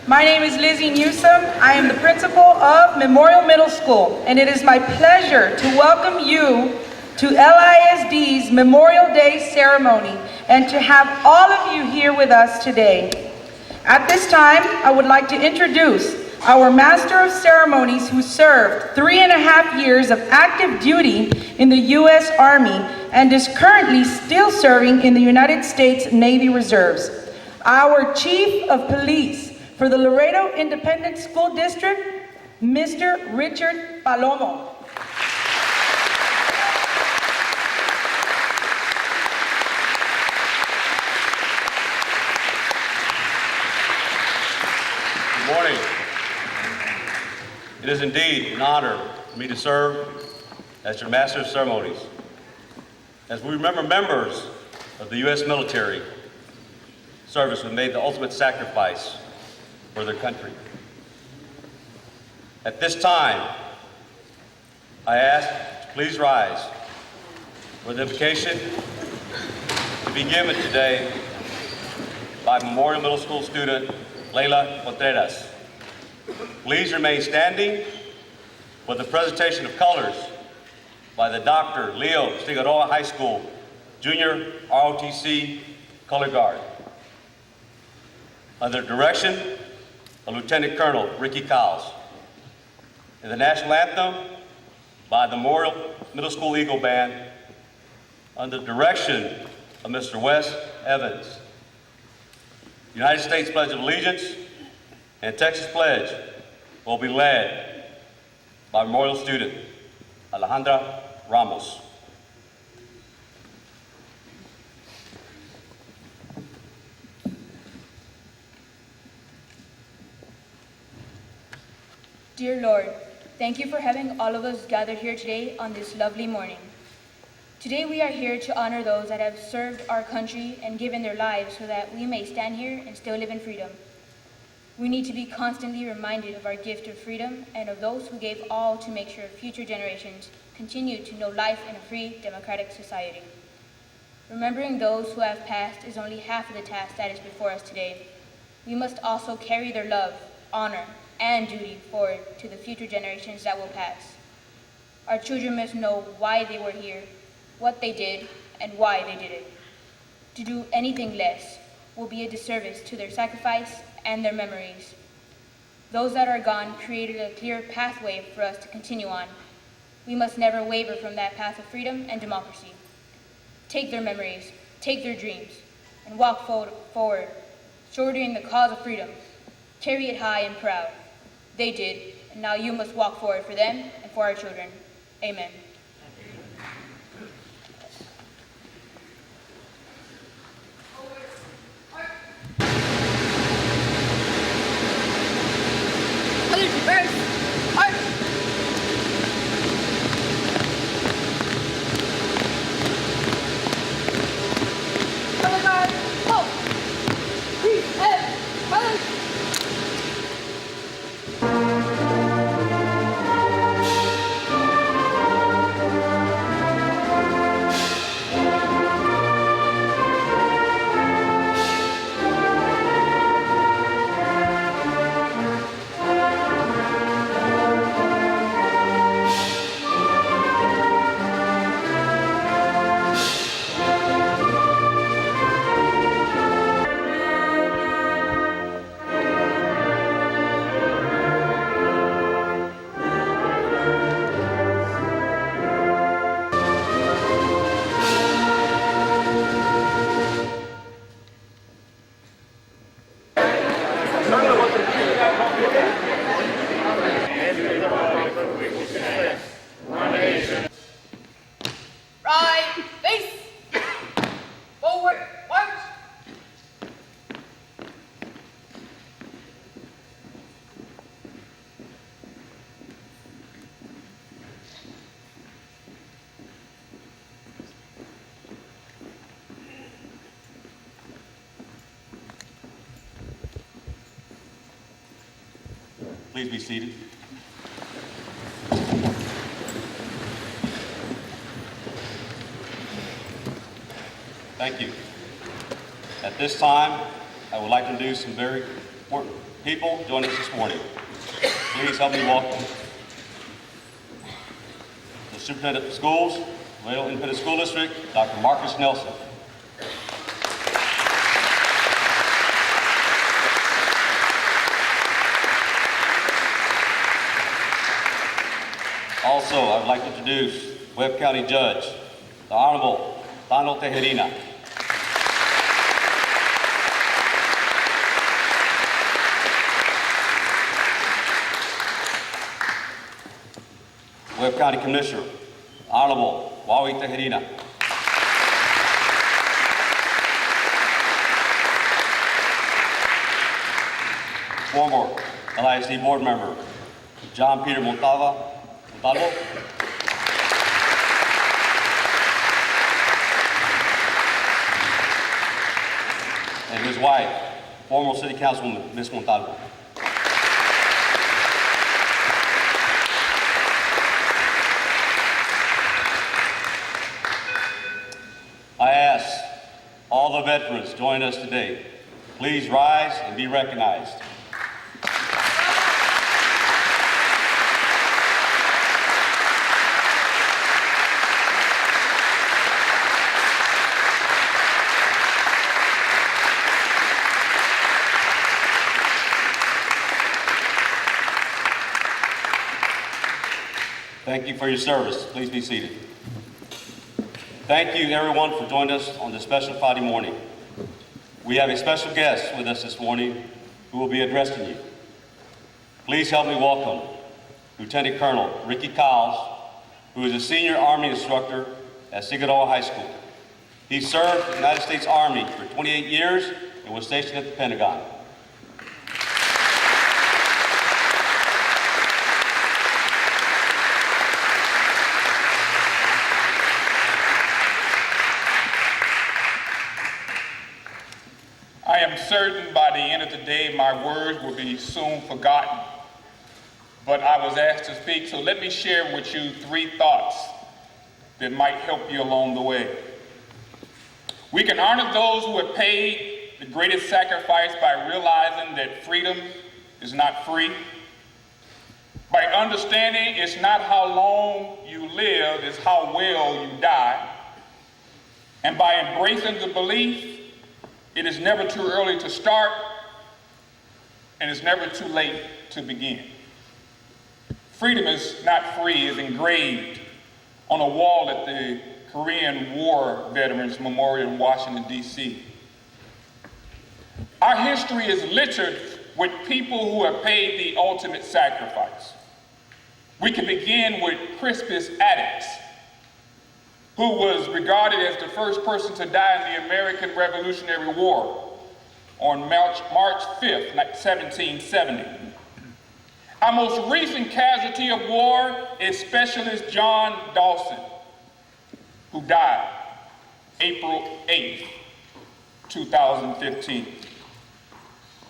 My name is Lizzie Newsom. I am the principal of Memorial Middle School, and it is my pleasure to welcome you to LISD's Memorial Day ceremony and to have all of you here with us today. At this time, I would like to introduce our Master of Ceremonies who served 3.5 years of active duty in the U.S. Army and is currently still serving in the United States Navy Reserves. Our Chief of Police for the Laredo Independent School District, Mr. Richard Palomo. Good morning. It is indeed an honor for me to serve as your Master of Ceremonies. As we remember members of the U.S. military service who made the ultimate sacrifice for their country. At this time, I ask to please rise for the invocation to be given today by Memorial Middle School student Leila Contreras. Please remain standing for the presentation of colors by the Dr. Leo Figueroa High School Junior ROTC Color Guard. Under direction of Lieutenant Colonel Ricky Cowles. And the national anthem by the Memorial Middle School Eagle Band under the direction of Mr. Wes Evans. United States Pledge of Allegiance and Texas Pledge will be led by Memorial student Alejandra Ramos. Dear Lord, thank you for having all of us gathered here today on this lovely morning. Today we are here to honor those that have served our country and given their lives so that we may stand here and still live in freedom. We need to be constantly reminded of our gift of freedom and of those who gave all to make sure future generations continue to know life in a free, democratic society. Remembering those who have passed is only half of the task that is before us today. We must also carry their love, honor, and duty forward to the future generations that will pass. Our children must know why they were here, what they did, and why they did it. To do anything less will be a disservice to their sacrifice and their memories. Those that are gone created a clear pathway for us to continue on. We must never waver from that path of freedom and democracy. Take their memories, take their dreams, and walk forward, shouldering the cause of freedom. Carry it high and proud. They did, and now you must walk forward for them and for our children. Amen. Please be seated. Thank you. At this time, I would like to introduce some very important people joining us this morning. Please help me welcome the Superintendent of Schools, Laredo Independent School District, Dr. Marcus Nelson. Also, I would like to introduce Webb County Judge, the Honorable Donald Tejerina. Webb County Commissioner, Honorable Wawi Tejerina. Former LISD Board Member, John Peter Montalvo. And his wife, former City Councilwoman, Ms. Montalvo. I ask all the veterans joining us today, please rise and be recognized. Thank you for your service. Please be seated. Thank you, everyone, for joining us on this special Friday morning. We have a special guest with us this morning who will be addressing you. Please help me welcome Lieutenant Colonel Ricky Cowles, who is a senior Army instructor at Figueroa High School. He served the United States Army for 28 years and was stationed at the Pentagon. I am certain by the end of the day my words will be soon forgotten, but I was asked to speak, so let me share with you 3 thoughts that might help you along the way. We can honor those who have paid the greatest sacrifice by realizing that freedom is not free, by understanding it's not how long you live, it's how well you die, and by embracing the belief it is never too early to start, and it's never too late to begin. Freedom is not free is engraved on a wall at the Korean War Veterans Memorial in Washington, D.C. Our history is littered with people who have paid the ultimate sacrifice. We can begin with Crispus Attucks, who was regarded as the first person to die in the American Revolutionary War on March 5th, 1770. Our most recent casualty of war is Specialist John Dawson, who died April 8th, 2015.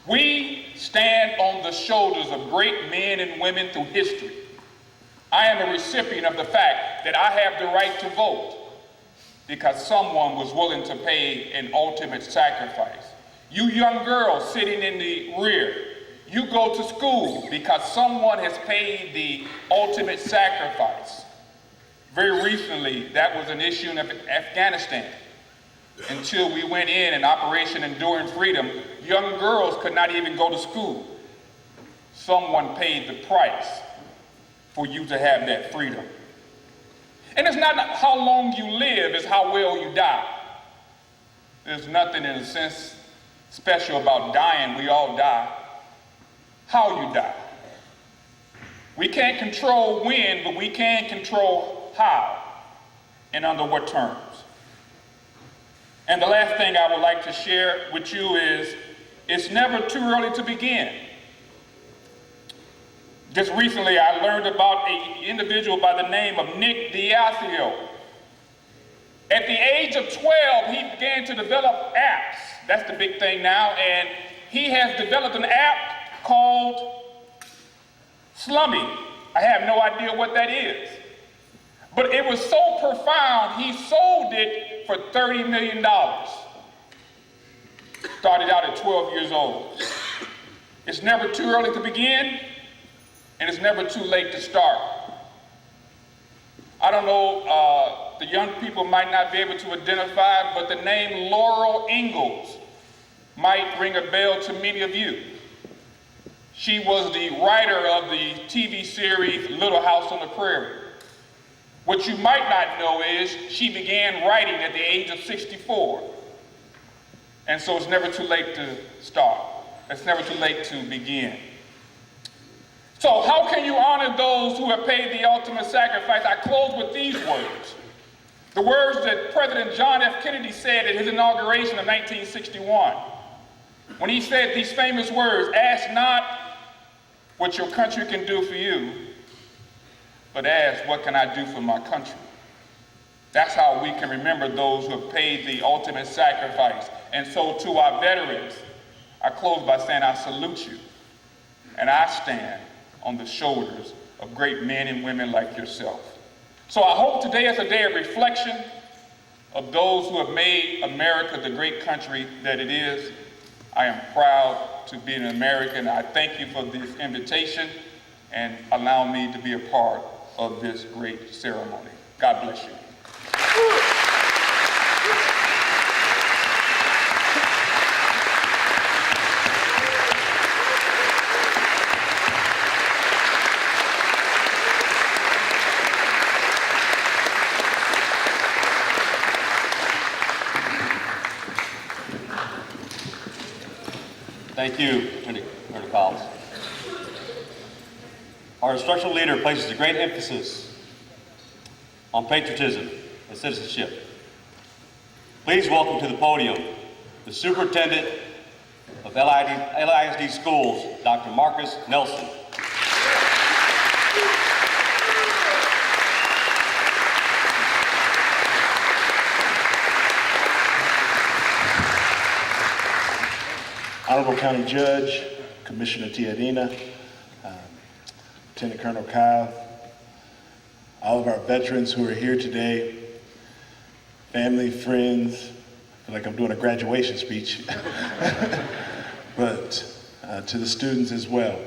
We stand on the shoulders of great men and women through history. I am a recipient of the fact that I have the right to vote because someone was willing to pay an ultimate sacrifice. You young girls sitting in the rear, you go to school because someone has paid the ultimate sacrifice. Very recently, that was an issue in Afghanistan. Until we went in Operation Enduring Freedom, young girls could not even go to school. Someone paid the price for you to have that freedom. And it's not how long you live, it's how well you die. There's nothing in a sense special about dying. We all die. How you die. We can't control when, but we can control how and under what terms. And the last thing I would like to share with you is it's never too early to begin. Just recently, I learned about an individual by the name of Nick Diacio. At the age of 12, he began to develop apps. That's the big thing now. And he has developed an app called Slummy. I have no idea what that is. But it was so profound, he sold it for $30 million. Started out at 12 years old. It's never too early to begin, and it's never too late to start. I don't know, the young people might not be able to identify, but the name Laurel Ingalls might ring a bell to many of you. She was the writer of the TV series Little House on the Prairie. What you might not know is she began writing at the age of 64. And so it's never too late to start. It's never too late to begin. So how can you honor those who have paid the ultimate sacrifice? I close with these words. The words that President John F. Kennedy said at his inauguration of 1961. When he said these famous words, "Ask not what your country can do for you, but ask, what can I do for my country?" That's how we can remember those who have paid the ultimate sacrifice. And so to our veterans, I close by saying I salute you, and I stand on the shoulders of great men and women like yourself. So I hope today is a day of reflection of those who have made America the great country that it is. I am proud to be an American. I thank you for this invitation and allow me to be a part of this great ceremony. God bless you. Thank you, Colonel Collins. Our instructional leader places a great emphasis on patriotism and citizenship. Please welcome to the podium the Superintendent of LISD Schools, Dr. Marcus Nelson. Honorable County Judge, Commissioner Tiarina, Lieutenant Colonel Kyle, all of our veterans who are here today, family, friends, I feel like I'm doing a graduation speech, but to the students as well.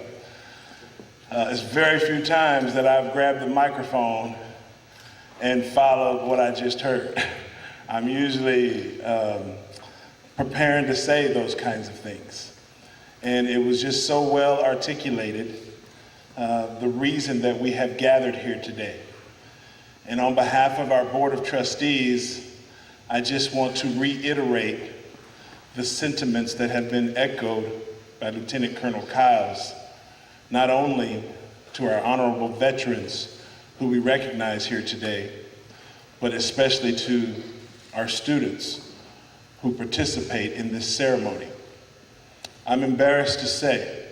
It's very few times that I've grabbed the microphone and followed what I just heard. I'm usually preparing to say those kinds of things. And it was just so well articulated, the reason that we have gathered here today. And on behalf of our Board of Trustees, I just want to reiterate the sentiments that have been echoed by Lieutenant Colonel Kiles, not only to our honorable veterans who we recognize here today, but especially to our students who participate in this ceremony. I'm embarrassed to say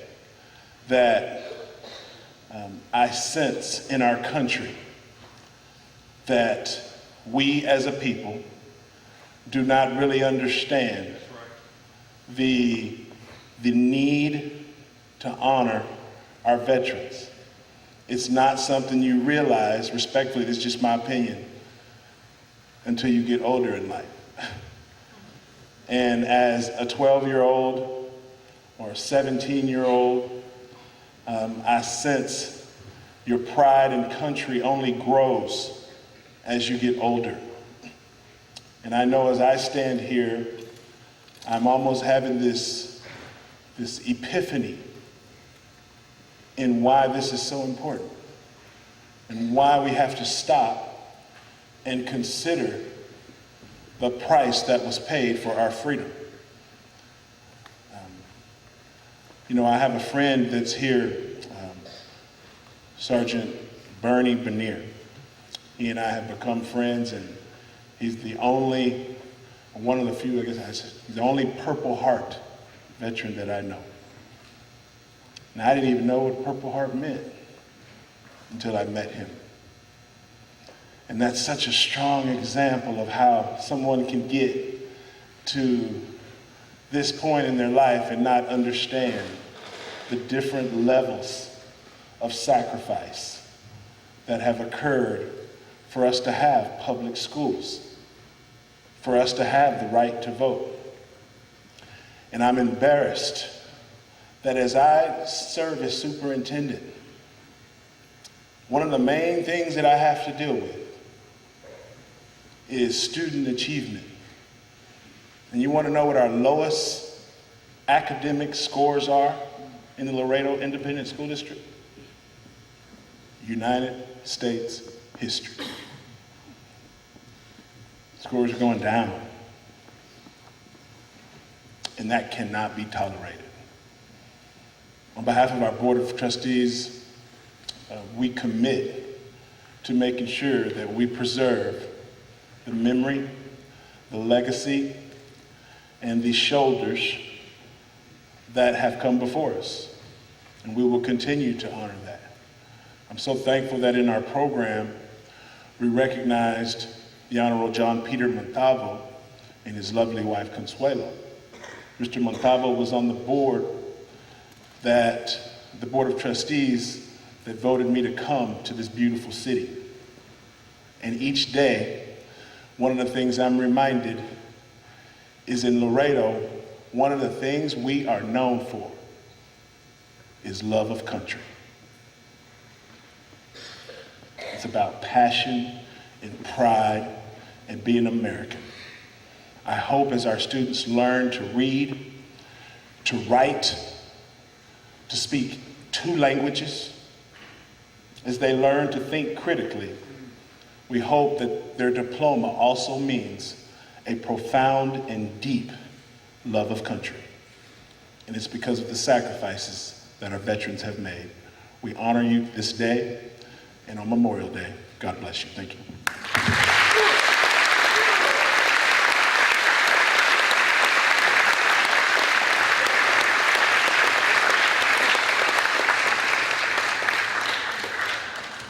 that I sense in our country that we as a people do not really understand the need to honor our veterans. It's not something you realize, respectfully, this is just my opinion, until you get older in life. And as a 12-year-old or a 17-year-old, I sense your pride in country only grows as you get older. And I know as I stand here, I'm almost having this epiphany in why this is so important and why we have to stop and consider the price that was paid for our freedom. I have a friend that's here, Sergeant Bernie Benier. He and I have become friends, and he's one of the few, he's the only Purple Heart veteran that I know. And I didn't even know what Purple Heart meant until I met him. And that's such a strong example of how someone can get to this point in their life and not understand the different levels of sacrifice that have occurred for us to have public schools, for us to have the right to vote. And I'm embarrassed that as I serve as superintendent, one of the main things that I have to deal with is student achievement. And you want to know what our lowest academic scores are in the Laredo Independent School District? United States history. Scores are going down. And that cannot be tolerated. On behalf of our Board of Trustees, we commit to making sure that we preserve the memory, the legacy, and the shoulders that have come before us. And we will continue to honor that. I'm so thankful that in our program, we recognized the Honorable John Peter Montalvo and his lovely wife, Consuelo. Mr. Montalvo was on the board the Board of Trustees that voted me to come to this beautiful city. And each day, one of the things I'm reminded is in Laredo, one of the things we are known for is love of country. It's about passion and pride and being American. I hope as our students learn to read, to write, to speak 2 languages, as they learn to think critically, we hope that their diploma also means a profound and deep love of country. And it's because of the sacrifices that our veterans have made. We honor you this day and on Memorial Day. God bless you. Thank you.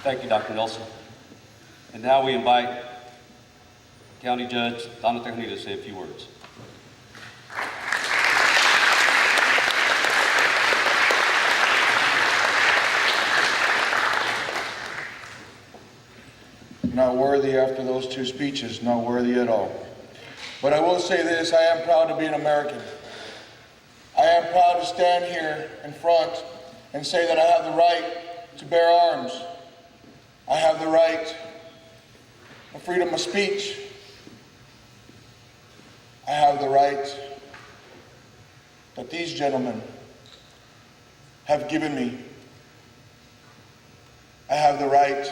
Thank you, Dr. Nelson. And now we invite County Judge Donna Tejeda to say a few words. Not worthy after those 2 speeches, not worthy at all. But I will say this, I am proud to be an American. I am proud to stand here in front and say that I have the right to bear arms. I have the right of freedom of speech. I have the right that these gentlemen have given me. I have the right,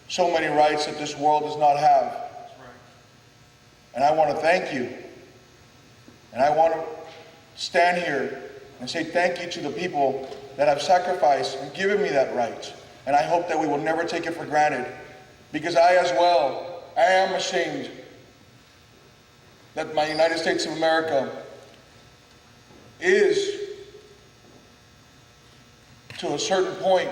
so many rights that this world does not have. And I want to thank you. And I want to stand here and say thank you to the people that have sacrificed and given me that right. And I hope that we will never take it for granted, because I as well, I am ashamed that my United States of America is, to a certain point,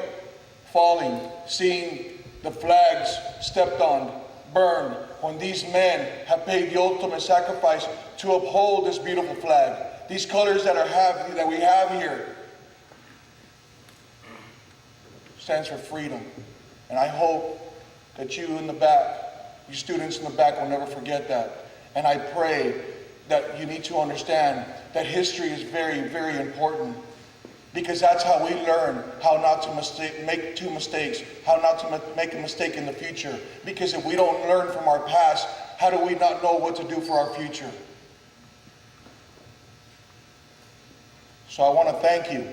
falling, seeing the flags stepped on, burned, when these men have paid the ultimate sacrifice to uphold this beautiful flag. These colors that we have here stands for freedom. And I hope that you in the back, you students in the back, will never forget that. And I pray that you need to understand that history is very, very important, because that's how we learn how not to make 2 mistakes, how not to make a mistake in the future. Because if we don't learn from our past, how do we not know what to do for our future? So I want to thank you.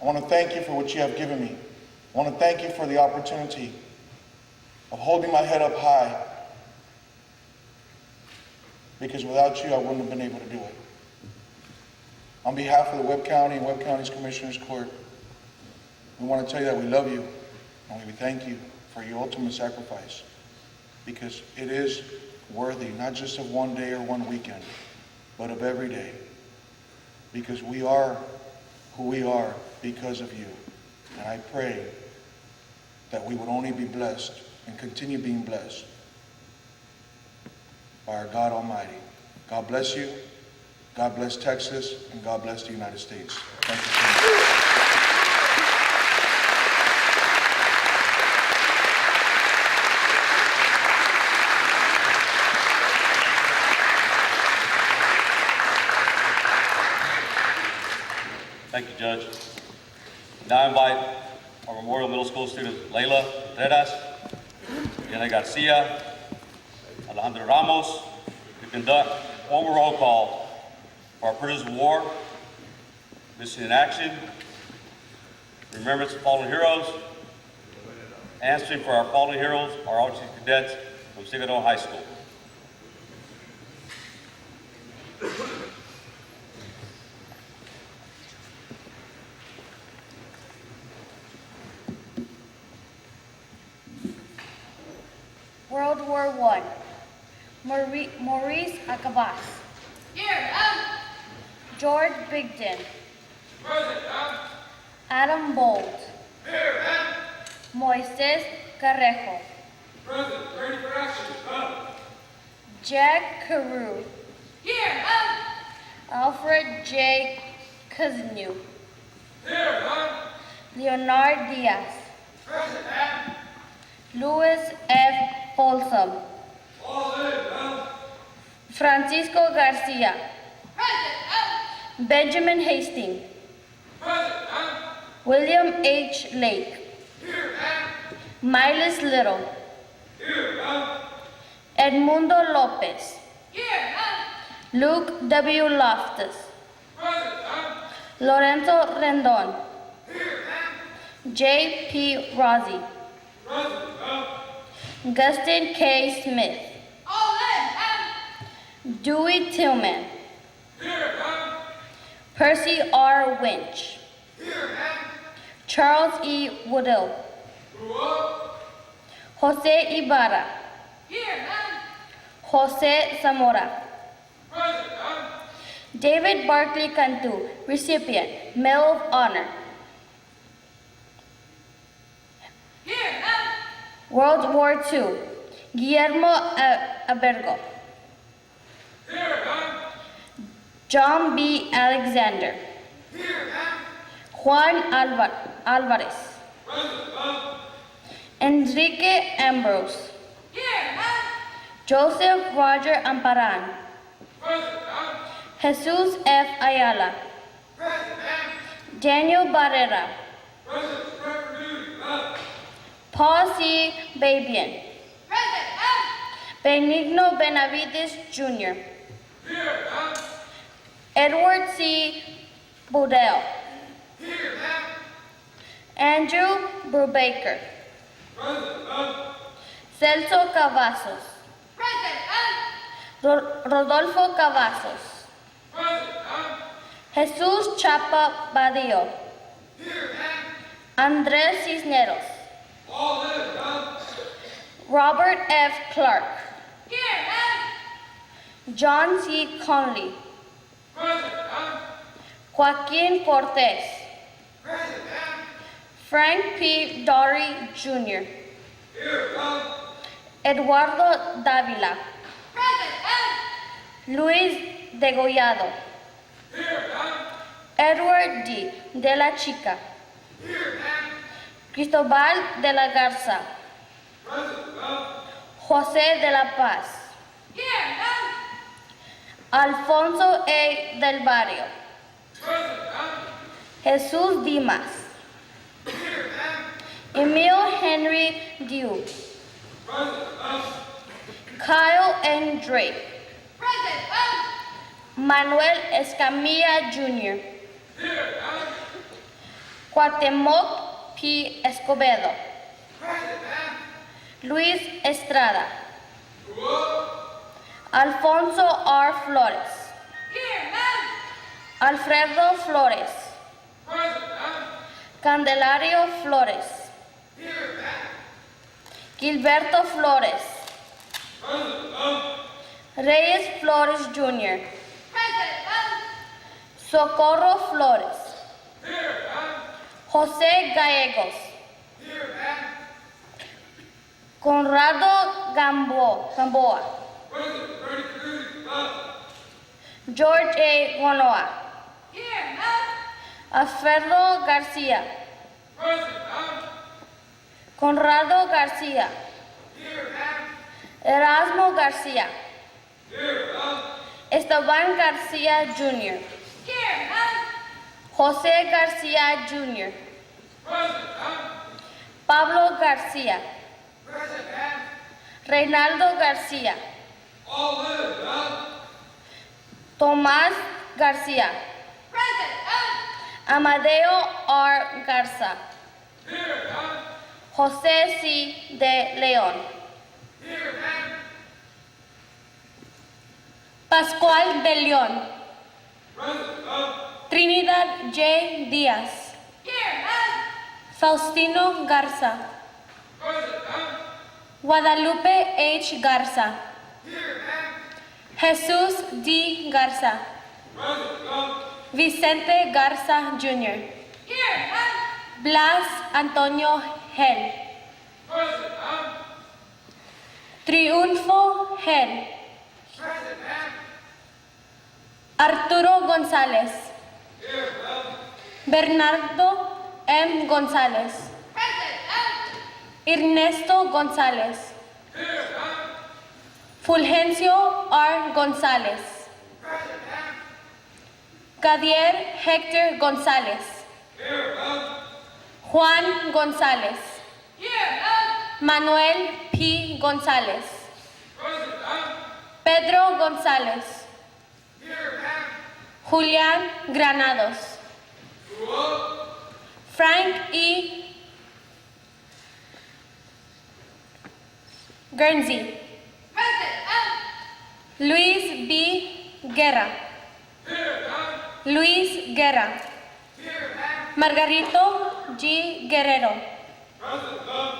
I want to thank you for what you have given me. I want to thank you for the opportunity of holding my head up high, because without you, I wouldn't have been able to do it. On behalf of the Webb County and Webb County's Commissioners Court, we want to tell you that we love you, and we thank you for your ultimate sacrifice, because it is worthy not just of one day or one weekend, but of every day, because we are who we are because of you. And I pray that we would only be blessed and continue being blessed by our God Almighty. God bless you. God bless Texas, and God bless the United States. Thank you so much. Judge. Now I invite our Memorial Middle School students, Layla Contreras, Diana Garcia, Alejandro Ramos, to conduct a formal roll call for our prisoners of war, Mission in Action, Remembrance of Fallen Heroes, answering for our fallen heroes, our officers and cadets from Sigano High School. World War I. Maurice Acabas. Here, George Bigden. Present, Adam Bolt. Here, Moises Carrejo. Present, ready for action, Jack Carew. Here, Alfred J. Kaznu. Here, Leonard Diaz. Present, Louis F. Folsom. All in, Francisco Garcia. Present, Benjamin Hastings. Present, William H. Lake. Here, Miles Little. Here, Edmundo Lopez. Here, Luke W. Loftus. Present, Lorenzo Rendon. Here, J. P. Rossi. Present, Gustin K. Smith. All in, Dewey Tillman. Here, Percy R. Winch. Here, Charles E. Woodill. Grew up. Jose Ibarra. Here, Jose Zamora. Present, David Barclay Cantu, recipient, Medal of Honor. Here, World War II, Guillermo Abergo. Here, John B. Alexander. Here, Juan Alvarez. Present, Enrique Ambrose. Here, Joseph Roger Amparan. Present, Jesus F. Ayala. Present, Daniel Barrera. Present, prep for duty, Paul C. Babian. Present, Benigno Benavides Jr. Here, Edward C. Budell. Here, Andrew Brubaker. Present, Celso Cavazos. Present, Rodolfo Cavazos. Present, Jesús Chapa Badillo. Here, Andrés Cisneros. All in, Robert F. Clark. Here, John C. Conley. Present, Joaquin Cortez. Present, Frank P. Dory Jr. Here, Eduardo Dávila. Present, Luis Degollado. Here, Edward D. de la Chica. Here, Cristobal de la Garza. Present, José de la Paz. Here, Alfonso A. del Barrio. Present, Jesús Dimas. Here, Emil Henry Dew. Present, Kyle N. Drake. Present, Manuel Escamilla Jr. Here, Cuauhtémoc P. Escobedo. Present, Luis Estrada. Grew up. Alfonso R. Flores. Here, Alfredo Flores. Present, Candelario Flores. Here, Gilberto Flores. Present, Reyes Flores Jr. Present, Socorro Flores. Here, José Gallegos. Here, Conrado Gamboa. Present, ready for duty, George A. Gonoa. Here, Alfredo Garcia. Present, Conrado Garcia. Here, Erasmo Garcia. Here, Esteban Garcia Jr. Here, Jose Garcia Jr., Present, ma'am. Pablo Garcia, Present, ma'am. Reynaldo Garcia, All live, ma'am. Tomás Garcia, Present, ma'am. Amadeo R. Garza, Here, ma'am. Jose C. de Leon, Here, ma'am. Pascual de León, Present, ma'am. Trinidad J. Díaz, Here, ma'am. Faustino Garza, Present, ma'am. Guadalupe H. Garza, Here, ma'am. Jesus D. Garza, Present, ma'am. Vicente Garza Jr., Here, ma'am. Blas Antonio Hel, Present, ma'am. Triunfo Hel, Present, ma'am. Arturo González, Here, ma'am. Bernardo M. González, Present, ma'am. Ernesto González, Here, ma'am. Fulgencio R. González, Present, ma'am. Gadier Hector González, Here, ma'am. Juan González, Here, ma'am. Manuel P. González, Present, ma'am. Pedro González, Here, ma'am. Julián Granados, Up. Frank E. Guernsey, Present, ma'am. Luis B. Guerra, Here, ma'am. Luis Guerra, Here, ma'am. Margarito G. Guerrero, Present, ma'am.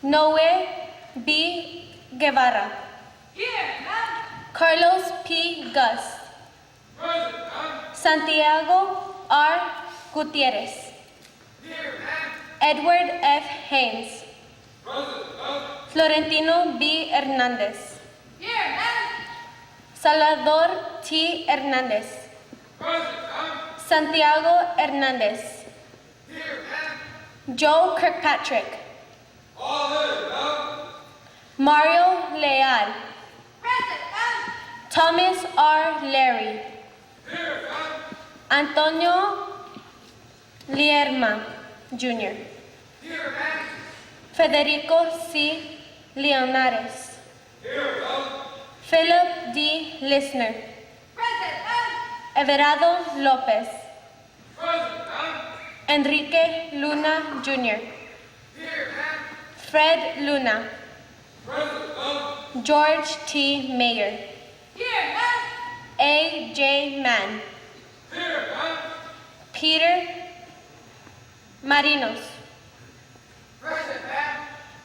Noe B. Guevara, Here, ma'am. Carlos P. Gus, Present, ma'am. Santiago R. Gutierrez, Here, ma'am. Edward F. Haynes, Present, ma'am. Florentino B. Hernandez, Here, ma'am. Salvador T. Hernandez, Present, ma'am. Santiago Hernandez, Here, ma'am. Joe Kirkpatrick, All live, ma'am. Mario Leal, Present, ma'am. Thomas R. Larry, Here, ma'am. Antonio Lierma Jr., Here, ma'am. Federico C. Leonares, Here, ma'am. Philip D. Lisner, Present, ma'am. Everardo Lopez, Present, ma'am. Enrique Luna Jr., Here, ma'am. Fred Luna, Present, ma'am. George T. Mayer, Here, ma'am. A. J. Mann, Here, ma'am. Peter Marinos, Present, ma'am.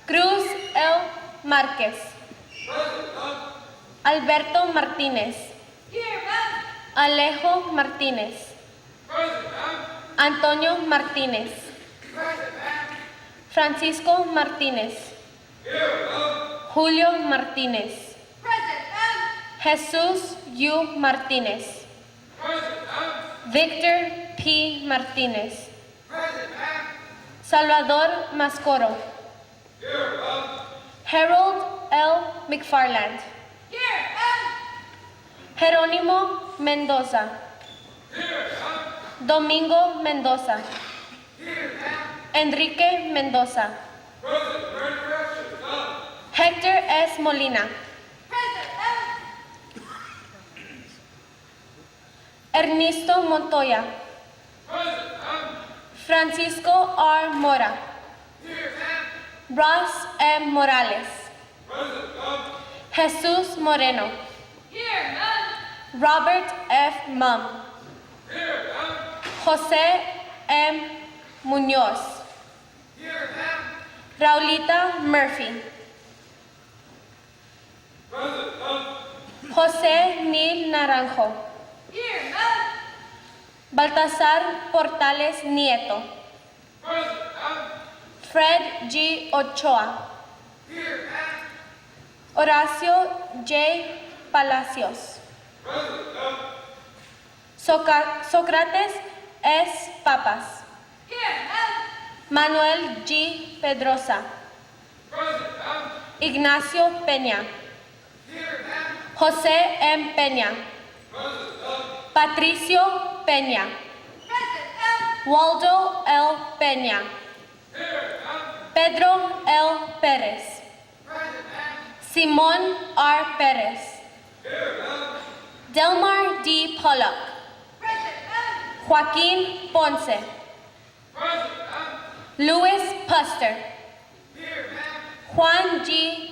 Cruz L. Marquez, Present, ma'am. Alberto Martínez, Here, ma'am. Alejo Martínez, Present, ma'am. Antonio Martínez, Present, ma'am. Francisco Martínez, Here, ma'am. Julio Martínez, Present, ma'am. Jesús U. Martínez, Present, ma'am. Victor P. Martínez, Present, ma'am. Salvador Mascoro, Here, ma'am. Harold L. McFarland, Here, ma'am. Jerónimo Mendoza, Here, ma'am. Domingo Mendoza, Here, ma'am. Enrique Mendoza, Present, ready for action, ma'am. Hector S. Molina, Present, ma'am. Ernesto Montoya, Present, ma'am. Francisco R. Mora, Here, ma'am. Ross M. Morales, Present, ma'am. Jesus Moreno, Here, ma'am. Robert F. Mum, Here, ma'am. Jose M. Munoz, Here, ma'am. Raulita Murphy, Present, ma'am. Jose Neil Naranjo, Here, ma'am. Baltasar Portales Nieto, Present, ma'am. Fred G. Ochoa, Here, ma'am. Horacio J. Palacios, Present, ma'am. Sócrates S. Papas, Here, ma'am. Manuel G. Pedrosa, Present, ma'am. Ignacio Peña, Here, ma'am. José M. Peña, Present, ma'am. Patricio Peña, Present, Waldo L. Peña. Pedro L. Pérez. Simón R. Pérez. Delmar D. Pollock. Joaquín Ponce. Luis Puster. Juan G.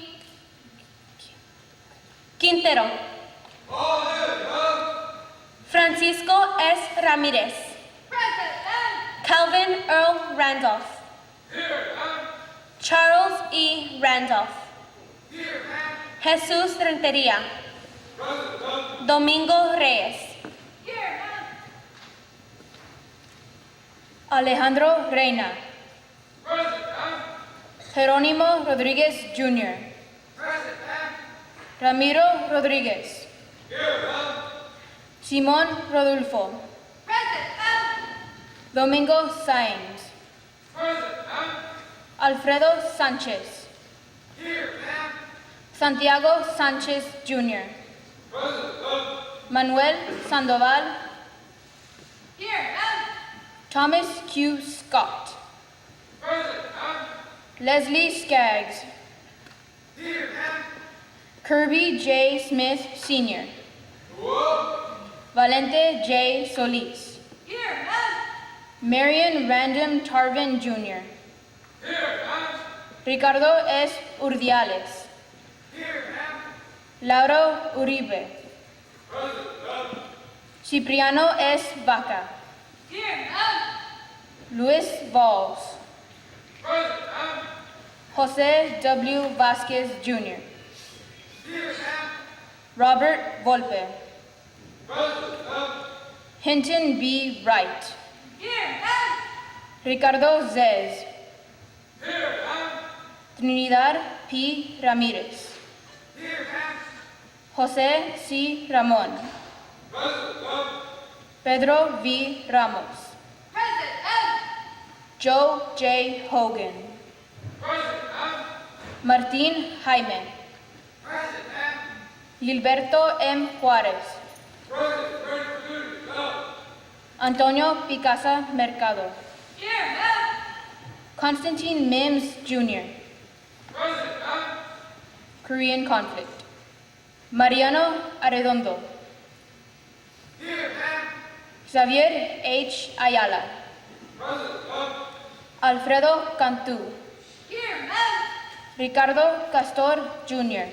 Quintero. Francisco S. Ramírez. Calvin Earl Randolph. Charles E. Randolph. Jesús Rentería. Domingo Reyes. Alejandro Reina. Jerónimo Rodríguez Jr. Ramiro Rodríguez. Simón Rodolfo. Domingo Sáenz. Alfredo Sánchez. Santiago Sánchez Jr. Manuel Sandoval. Thomas Q. Scott. Leslie Skaggs. Kirby J. Smith Sr. Valente J. Solis. Marion Random Tarvin Jr. Ricardo S. Urdiales. Lauro Uribe. Cipriano S. Vaca. Luis Valls. Jose W. Vasquez Jr. Robert Volpe. Hinton B. Wright. Ricardo Zez. Trinidad P. Ramírez. José C. Ramón. Pedro V. Ramos. Joe J. Hogan. Martín Jaime. Gilberto M. Juárez. Antonio Picasa Mercado. Constantine Mims Jr. Korean conflict. Mariano Arredondo. Xavier H. Ayala. Alfredo Cantú. Ricardo Castor Jr.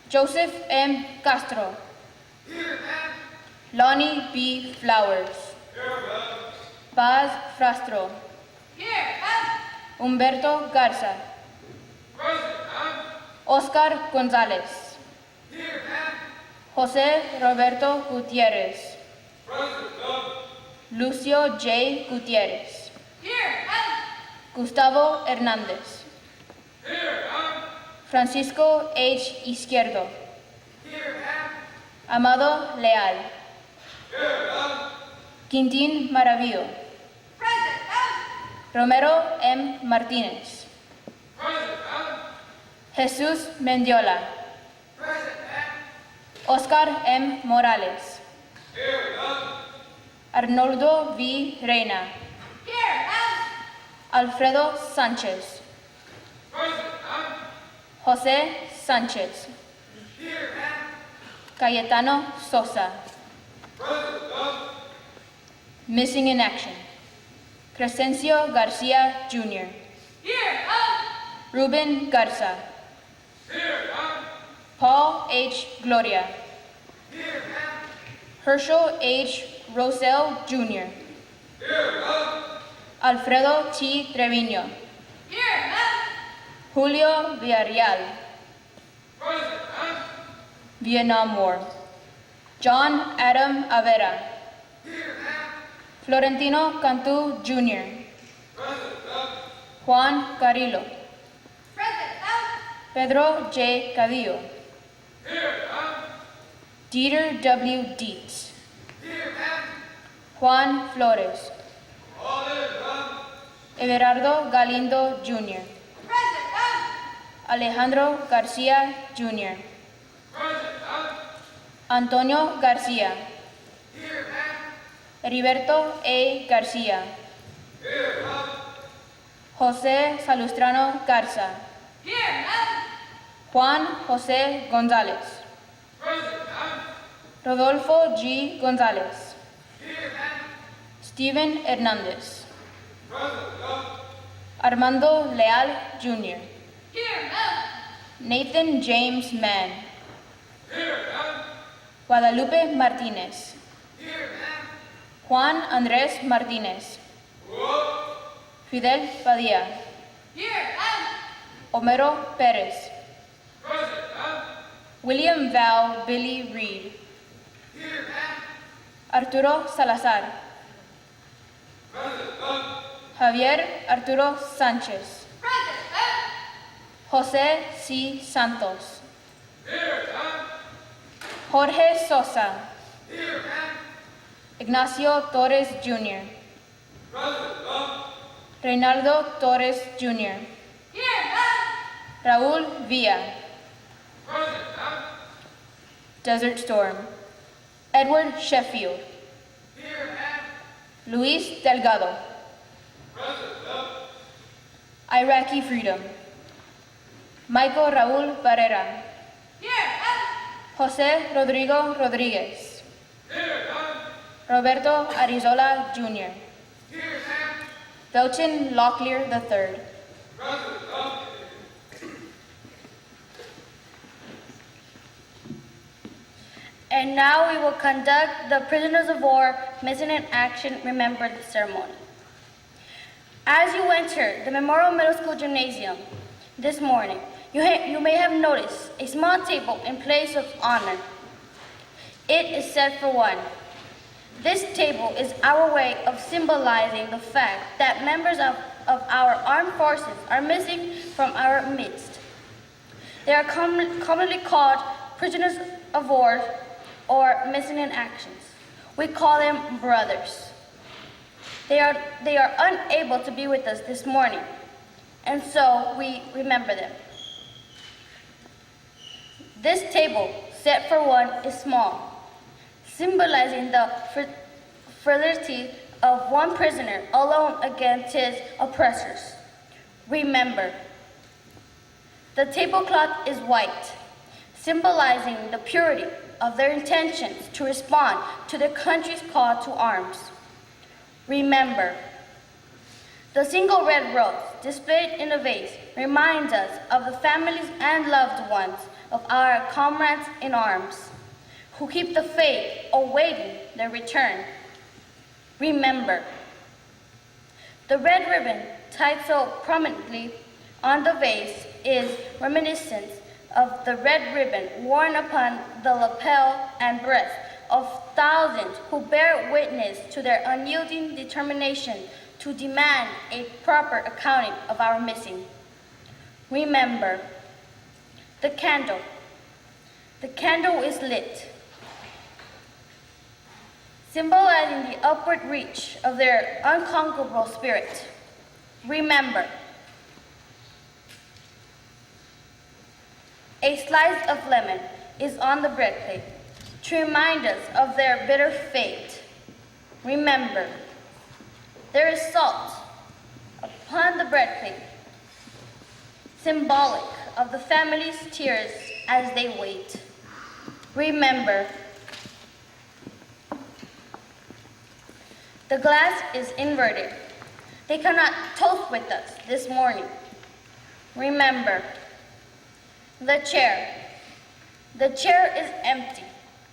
Joseph M. Castro. Lonnie B. Flowers. Paz Frastro. Humberto Garza. Oscar González. José Roberto Gutiérrez. Lucio J. Gutiérrez. Gustavo Hernández. Francisco H. Izquierdo. Amado Leal. Quintín Maravillo. Romero M. Martínez. Jesús Mendiola. Oscar M. Morales. Arnoldo V. Reina. Alfredo Sánchez. José Sánchez. Cayetano Sosa. Missing in action. Crescencio Garcia Jr. Ruben Garza. Paul H. Gloria. Herschel H. Rosell Jr. Alfredo T. Treviño. Julio Villarreal. Vietnam War. John Adam Avera. Florentino Cantú Jr. Juan Carrillo. Pedro J. Cadillo. Dieter W. Dietz. Juan Flores. Everardo Galindo Jr. Alejandro Garcia Jr. Antonio Garcia. Heriberto A. Garcia. José Salustrano Garza. Here, madam. Juan José González. Present, madam. Rodolfo G. González. Here, madam. Steven Hernández. Present, madam. Armando Leal Jr. Here, madam. Nathan James Mann. Here, madam. Guadalupe Martínez. Here, madam. Juan Andrés Martínez. Whoa. Fidel Padilla. Here, madam. Homero Pérez. Present, madam. William Val Billy Reed. Here, madam. Arturo Salazar. Present, madam. Javier Arturo Sánchez. Present, madam. José C. Santos. Here, madam. Jorge Sosa. Here, madam. Ignacio Torres Jr. Present, madam. Reinaldo Torres Jr. Here, madam. Raúl Villa. Present, madam. Desert Storm. Edward Sheffield. Here, madam. Luis Delgado. Present, madam. Iraqi Freedom. Michael Raúl Barrera. Here, madam. José Rodrigo Rodríguez. Here, madam. Roberto Arizola Jr. Here, madam. Belchin Locklear III. Present, madam. And now we will conduct the Prisoners of War Missing in Action Remembrance Ceremony. As you enter the Memorial Middle School Gymnasium this morning, you may have noticed a small table in place of honor. It is set for one. This table is our way of symbolizing the fact that members of our armed forces are missing from our midst. They are commonly called prisoners of war or missing in actions. We call them brothers. They are unable to be with us this morning, and so we remember them. This table, set for one, is small, symbolizing the fidelity of one prisoner alone against his oppressors. Remember. The tablecloth is white, symbolizing the purity of their intentions to respond to the country's call to arms. Remember. The single red rose displayed in the vase reminds us of the families and loved ones of our comrades in arms who keep the faith awaiting their return. Remember. The red ribbon tied so prominently on the vase is reminiscent of the red ribbon worn upon the lapel and breast of thousands who bear witness to their unyielding determination to demand a proper accounting of our missing. Remember. The candle. The candle is lit, symbolizing the upward reach of their unconquerable spirit. Remember. A slice of lemon is on the bread plate to remind us of their bitter fate. Remember. There is salt upon the bread plate, symbolic of the family's tears as they wait. Remember. The glass is inverted. They cannot toast with us this morning. Remember. The chair. The chair is empty.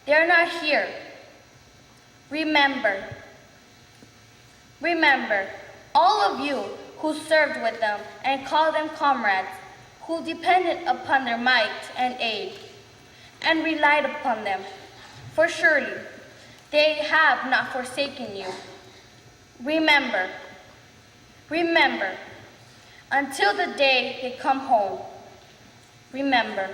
They are not here. Remember. Remember, all of you who served with them and called them comrades, who depended upon their might and aid, and relied upon them, for surely they have not forsaken you. Remember. Remember, until the day they come home. Remember.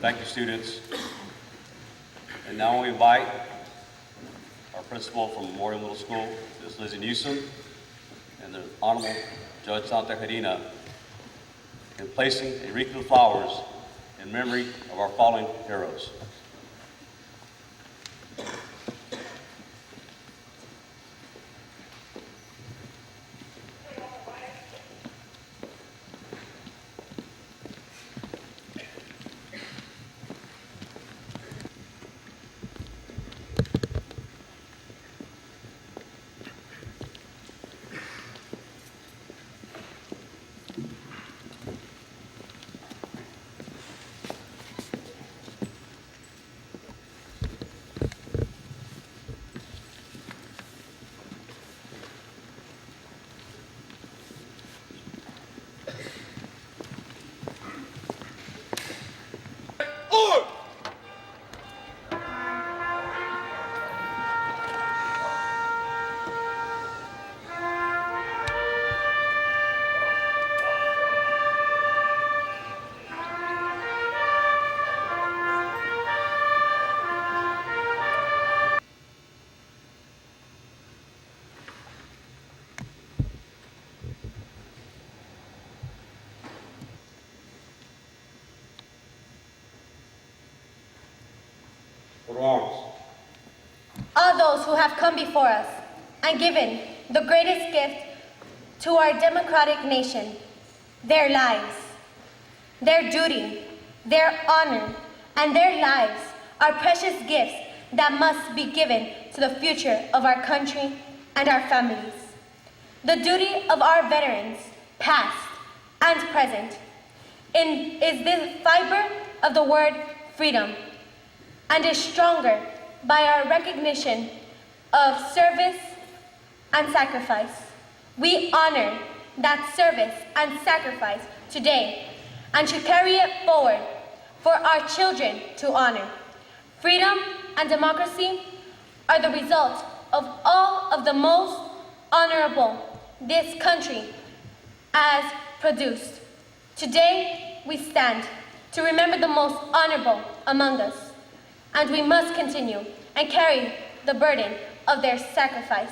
Thank you, students. now we invite our principal from Memorial Middle School, Ms. Lizzie Newsom, and the Honorable Judge Santa Harina in placing a wreath of flowers in memory of our fallen heroes. All those who have come before us and given the greatest gift to our democratic nation, their lives, their duty, their honor, and their lives are precious gifts that must be given to the future of our country and our families. The duty of our veterans, past and present, is the fiber of the word freedom, and is stronger by our recognition of service and sacrifice. We honor that service and sacrifice today and should carry it forward for our children to honor. Freedom and democracy are the result of all of the most honorable this country has produced. Today we stand to remember the most honorable among us, and we must continue and carry the burden of their sacrifice,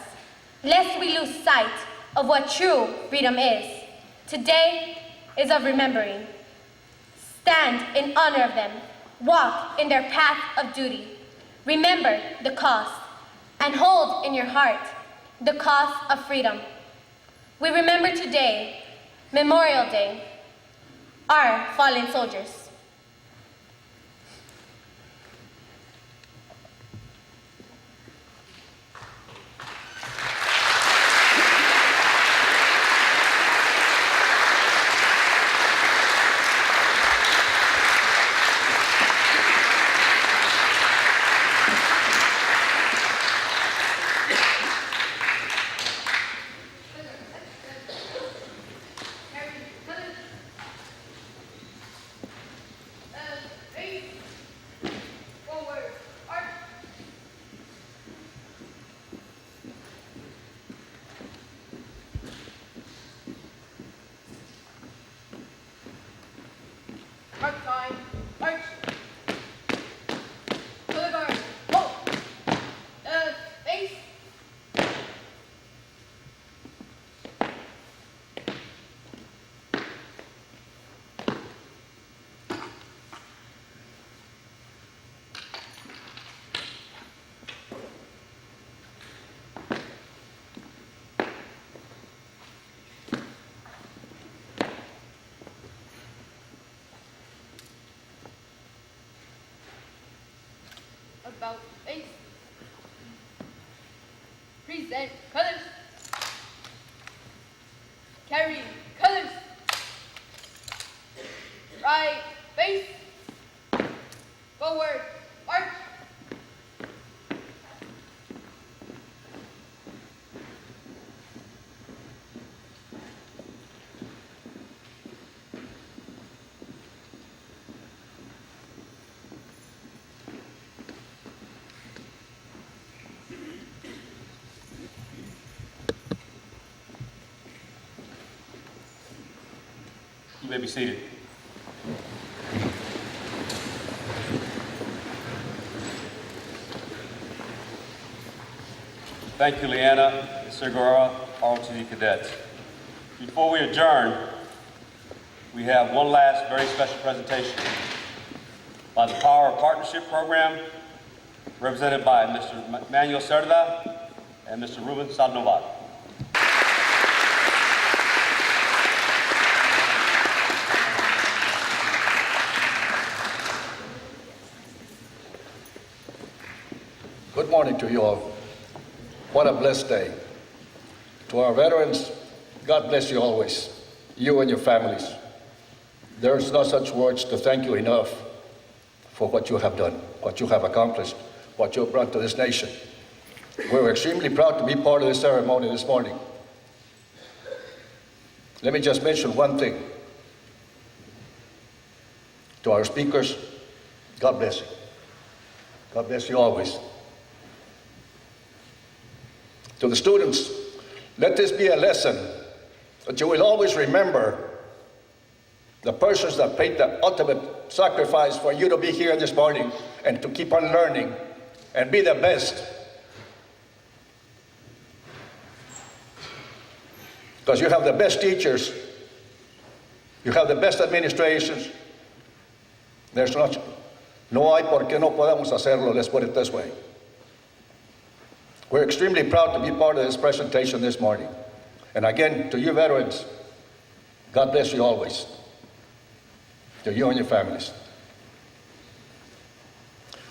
lest we lose sight of what true freedom is. Today is of remembering. Stand in honor of them, walk in their path of duty, remember the cost, and hold in your heart the cost of freedom. We remember today, Memorial Day, our fallen soldiers. Mark time. March. Color guard. Hold. Face. About face. Present colors. Carry colors. Right face. Forward march. You may be seated. Thank you, Leanna and Segura, ROTC cadets. Before we adjourn, we have one last very special presentation by the Power of Partnership Program, represented by Mr. Manuel Cerda and Mr. Ruben Sandoval. Good morning to you all. What a blessed day. To our veterans, God bless you always, you and your families. There's no such words to thank you enough for what you have done, what you have accomplished, what you have brought to this nation. We're extremely proud to be part of this ceremony this morning. Let me just mention one thing. To our speakers, God bless you. God bless you always. To the students, let this be a lesson that you will always remember the persons that paid the ultimate sacrifice for you to be here this morning and to keep on learning and be the best. Because you have the best teachers, you have the best administrations. There's no hay por qué no podemos hacerlo, let's put it this way. We're extremely proud to be part of this presentation this morning. And again, to you veterans, God bless you always. To you and your families.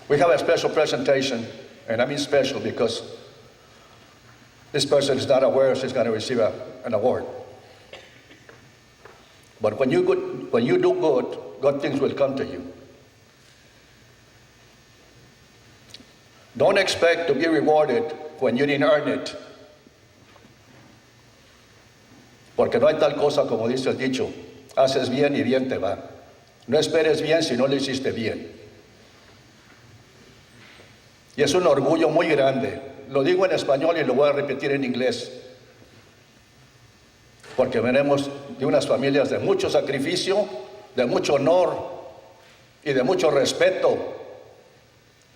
We have a special presentation, and I mean special because this person is not aware she's going to receive an award. But when you do good things will come to you. Don't expect to be rewarded when you didn't earn it. Porque no hay tal cosa como dice el dicho, haces bien y bien te va. No esperes bien si no lo hiciste bien. Y es un orgullo muy grande. Lo digo en español y lo voy a repetir en inglés. Porque venimos de unas familias de mucho sacrificio, de mucho honor y de mucho respeto,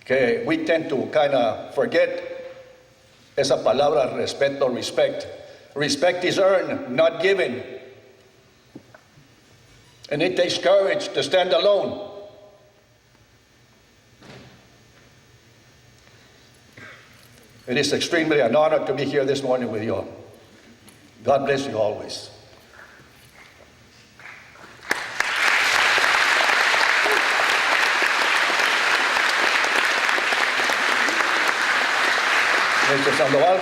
que we tend to kind of forget esa palabra respeto, respect. Respect is earned, not given. And it takes courage to stand alone. It is extremely an honor to be here this morning with you all. God bless you always. Mr. Sandoval.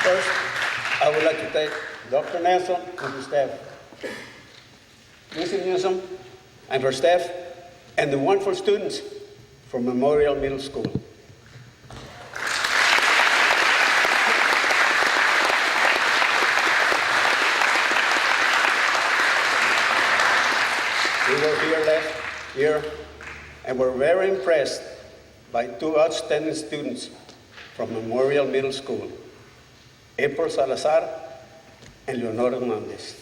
First, I would like to thank Dr. Nelson and his staff, Mrs. Newsom and her staff, and the wonderful students from Memorial Middle School. We were here last year and were very impressed by two outstanding students from Memorial Middle School, April Salazar and Leonora Hernandez.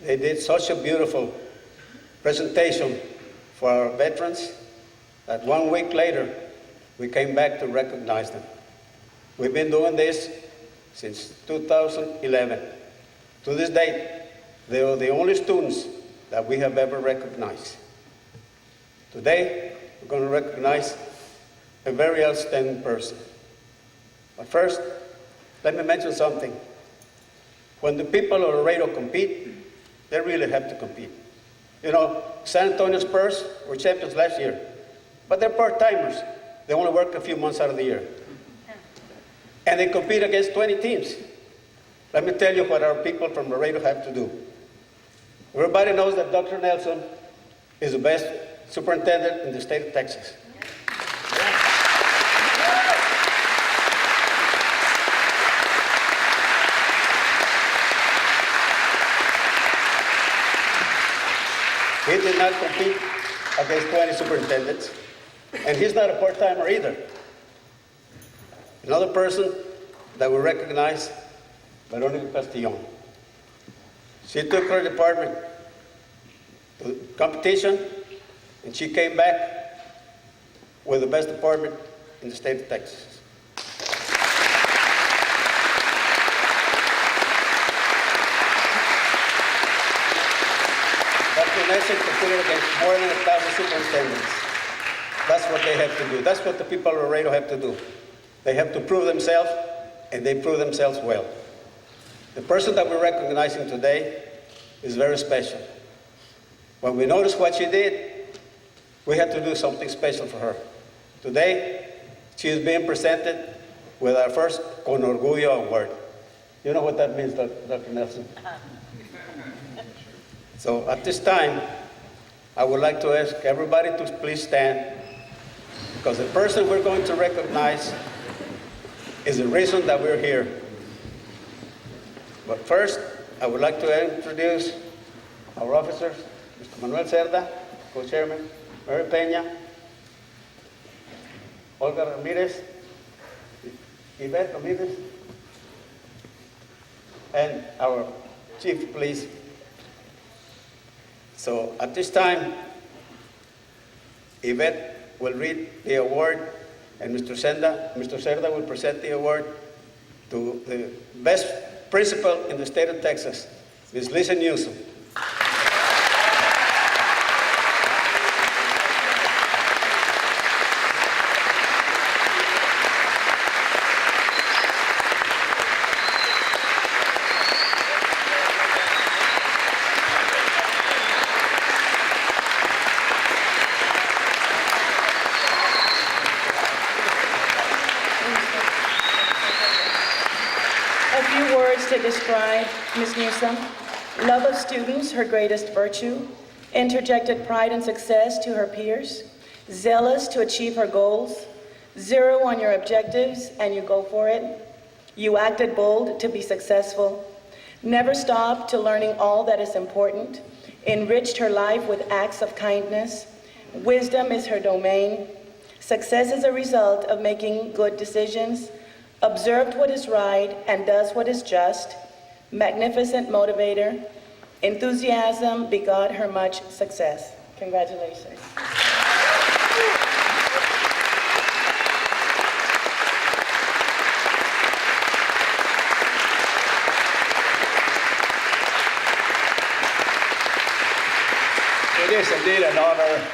They did such a beautiful presentation for our veterans that 1 week later, we came back to recognize them. We've been doing this since 2011. To this date, they are the only students that we have ever recognized. Today, we're going to recognize a very outstanding person. But first, let me mention something. When the people of Laredo compete, they really have to compete. You know, San Antonio Spurs were champions last year, but they're part-timers. They only work a few months out of the year. And they compete against 20 teams. Let me tell you what our people from Laredo have to do. Everybody knows that Dr. Nelson is the best superintendent in the state of Texas. He did not compete against 20 superintendents, and he's not a part-timer either. Another person that we recognize, Veronica Castillon. She took her department to competition, and she came back with the best department in the state of Texas. That's the nation competed against more than 1,000 superintendents. That's what they have to do. That's what the people of Laredo have to do. They have to prove themselves, and they prove themselves well. The person that we're recognizing today is very special. When we noticed what she did, we had to do something special for her. Today, she is being presented with our first Con Orgullo Award. You know what that means, Dr. Nelson? So at this time, I would like to ask everybody to please stand, because the person we're going to recognize is the reason that we're here. But first, I would like to introduce our officers, Mr. Manuel Cerda, co-chairman, Mary Peña, Olga Ramirez, Yvette Ramirez, and our chief of police. So at this time, Yvette will read the award, and Mr. Cerda will present the award to the best principal in the state of Texas, Ms. Lisa Newsom. A few words to describe Ms. Newsom. Love of students, her greatest virtue. Interjected pride and success to her peers. Zealous to achieve her goals. Zero on your objectives and you go for it. You acted bold to be successful. Never stopped to learning all that is important. Enriched her life with acts of kindness. Wisdom is her domain. Success is a result of making good decisions. Observed what is right and does what is just. Magnificent motivator. Enthusiasm begot her much success. Congratulations. It is indeed an honor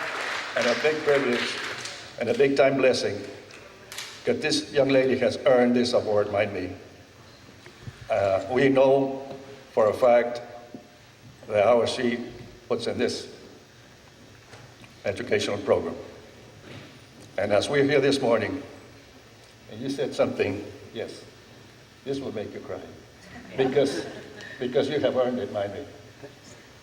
and a big privilege and a big-time blessing that this young lady has earned this award, mind me. We know for a fact the hours she puts in this educational program. And as we're here this morning, and you said something, yes, this will make you cry. Because you have earned it, mind me.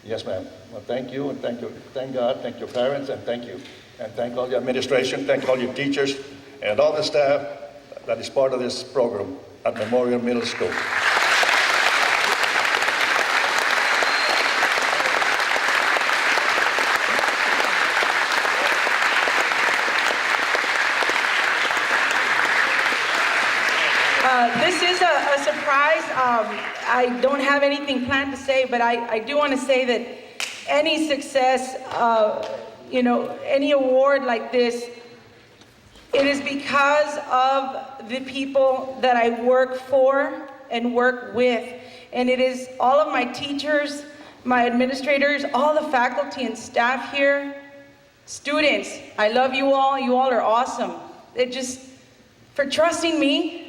Yes, ma'am. Well, thank you, and thank you. Thank God, thank your parents, and thank you. And thank all the administration, thank all your teachers, and all the staff that is part of this program at Memorial Middle School. This is a surprise. I don't have anything planned to say, but I do want to say that any success, any award like this, it is because of the people that I work for and work with. And it is all of my teachers, my administrators, all the faculty and staff here, students. I love you all. You all are awesome. For trusting me,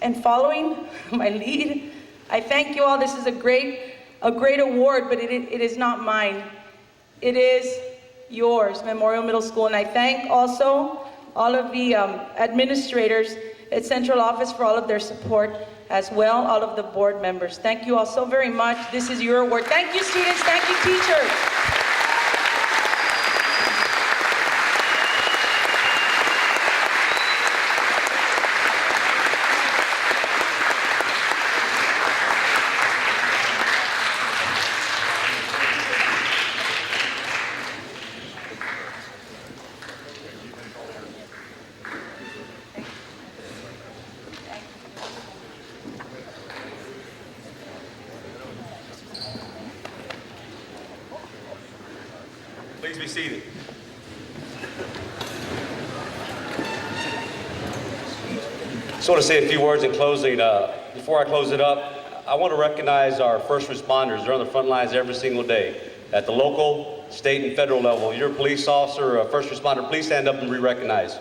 and following my lead. I thank you all. This is a great award, but it is not mine. It is yours, Memorial Middle School. And I thank also all of the administrators at Central Office for all of their support as well, all of the board members. Thank you all so very much. This is your award. Thank you, students. Thank you, teachers. Please be seated. just want to say a few words in closing. Before I close it up, I want to recognize our first responders. They're on the front lines every single day at the local, state, and federal level. You're a police officer, a first responder. Please stand up and be recognized.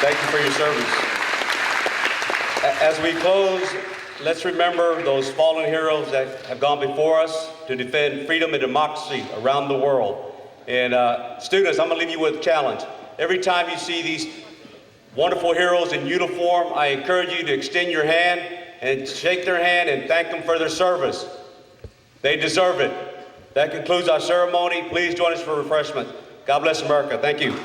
Thank you for your service. As we close, let's remember those fallen heroes that have gone before us to defend freedom and democracy around the world. And students, I'm going to leave you with a challenge. Every time you see these wonderful heroes in uniform, I encourage you to extend your hand and shake their hand and thank them for their service. They deserve it. That concludes our ceremony. Please join us for refreshment. God bless America. Thank you.